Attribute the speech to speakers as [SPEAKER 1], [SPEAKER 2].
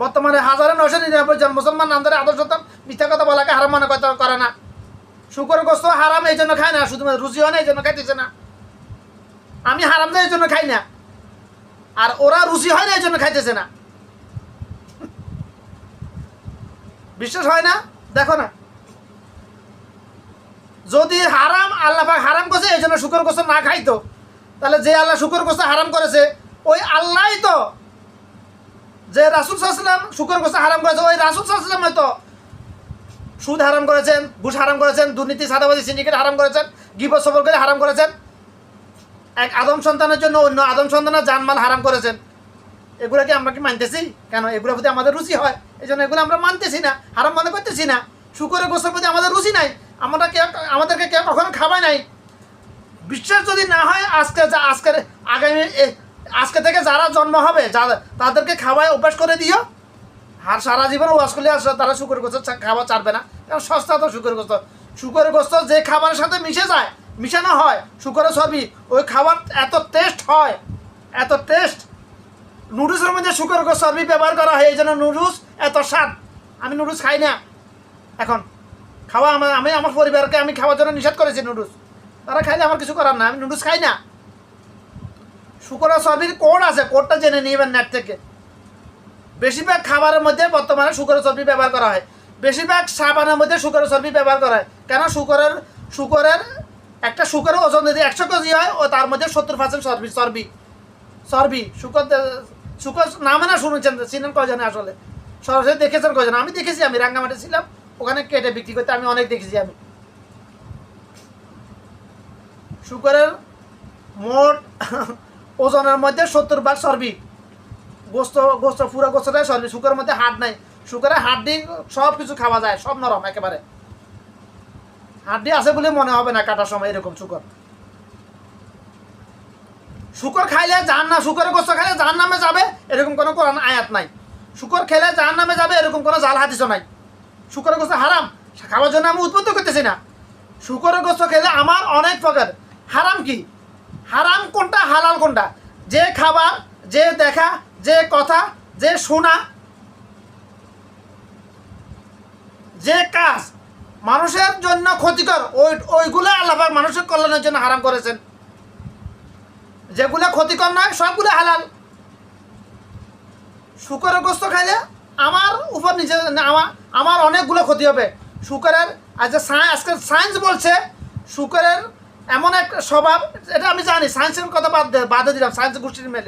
[SPEAKER 1] বর্তমানে 1999 জন মুসলমান নাম ধরে আদর্শ মিথ্যা কথা বলাকে হারাম মনে করে না। শুকর গোস্ত হারাম এই জন্য খায় না, শুধুমাত্র রুচি হয় না এই জন্য খাইতেছে না। আমি হারাম না এই জন্য খাই না, আর ওরা রুচি হয় না এই জন্য খাইতেছে না। বিশ্বাস হয় না? দেখো না, যদি হারাম আল্লাহ পাক হারাম করেছে এই জন্য শুকর গোস্ত না খাইতো, তাহলে যে আল্লাহ শুকর গোস্ত হারাম করেছে ওই আল্লাহই তো, যে রাসূল সাল্লাল্লাহু আলাইহি ওয়াসাল্লাম শুকর গোস্ত হারাম করেছে ওই রাসূল সাল্লাল্লাহু আলাইহি ওয়াসাল্লাম তো সুদ হারাম করেছেন, ঘুষ হারাম করেছেন, দুর্নীতি সাদাবাজি সিন্ডিকেট হারাম করেছেন, গীবত সফল করে হারাম করেছেন, এক আদম সন্তানের জন্য অন্য আদম সন্তানের জানমাল হারাম করেছেন। এগুলো কি আমরা কি মানতেছি? কেন? এগুলোর প্রতি আমাদের রুচি হয়, এই জন্য এগুলো আমরা মানতেছি না, হারাম মনে করতেছি না। শুকরের গোস্তের প্রতি আমাদের রুচি নাই, আমাদেরকে কেউ কখনো খাওয়ায় নাই। বিশ্বাস যদি না হয় আজকে থেকে যারা জন্ম হবে তাদেরকে খাওয়ায় অভ্যাস করে দিও, আর সারা জীবন ওয়াশ করলে আসলে তারা শুকরের গোস্ত খাওয়া ছাড়বে না। কারণ সস্তা তো শুকরের গোস্ত যে খাবারের সাথে মিশানো হয় শুকরের চর্বি, ওই খাবার এত টেস্ট হয়, এত টেস্ট। নুডলসের মধ্যে শুকরের গোস্ত চর্বি ব্যবহার করা হয়, এই জন্য নুডলস এত স্বাদ। আমি নুডলস খাই না এখন, আমি আমার পরিবারকে আমি খাওয়ার জন্য নিষেধ করেছি নুডলস, তারা খাইলে আমার কিছু করার না, আমি নুডলস খাই না। শুকরের চর্বির কোড আছে, কোডটা জেনে নিবেন নেট থেকে। বেশিরভাগ খাবারের মধ্যে বর্তমানে শুকরের চর্বি ব্যবহার করা হয়, বেশিরভাগ সাবানের মধ্যে শুকরের চর্বি ব্যবহার করা হয়। কেন? শুকরের একটা শুকরের ওজন যদি 100 কেজি হয় ও তার মধ্যে 70% চর্বি। শুকর নামে না শুনেছেন, চিনেন কয়জনে আসলে? সরাসরি দেখেছেন কয়জন? আমি দেখেছি, আমি রাঙ্গামাটি ছিলাম, ওখানে কেটে বিক্রি করতে আমি অনেক দেখেছি। আমি শুকরের মোট ওজনের মধ্যে 70% চর্বি। গোস্ত পুরো গোস্তটাই চর্বি, শুকরের মধ্যে হাড় নাই। শুকরের হাড্ডি সব কিছু খাওয়া যায়, সব নরম একেবারে, হাড্ডি আছে বলে মনে হবে না কাটার সময়। এরকম শুকর খাইলে শুকরের গোস্ত খাইলে জাহান্নামে যাবে এরকম কোনো কোরআন আয়াত নাই। শুকর খেলে জাহান্নামে যাবে এরকম কোনো জাল হাদিসও নাই। শুকরের গোস্ত হারাম খাওয়ার জন্য আমি উদ্বুদ্ধ করতেছি না। শুকরের গোস্ত খেলে আমার অনেক প্রকার হারাম। কি হারাম কোনটা, হালাল কোনটা? যে খাবার, যে দেখা, যে কথা, যে শোনা, যে কাজ মানুষের জন্য ক্ষতিকর ওইগুলো আল্লাহ পাক মানুষের কল্যাণের জন্য হারাম করেছেন। যেগুলো ক্ষতিকর নয় সবগুলো হালাল। শুকরের গোস্ত খাইলে আমার উপর আমার অনেকগুলো ক্ষতি হবে। শুকরের আজকে সায়েন্স বলছে শুকরের এমন এক স্বভাব, এটা আমি জানি, সায়েন্সের কথা বাদে দিলাম, সায়েন্স গোষ্ঠীর মেলে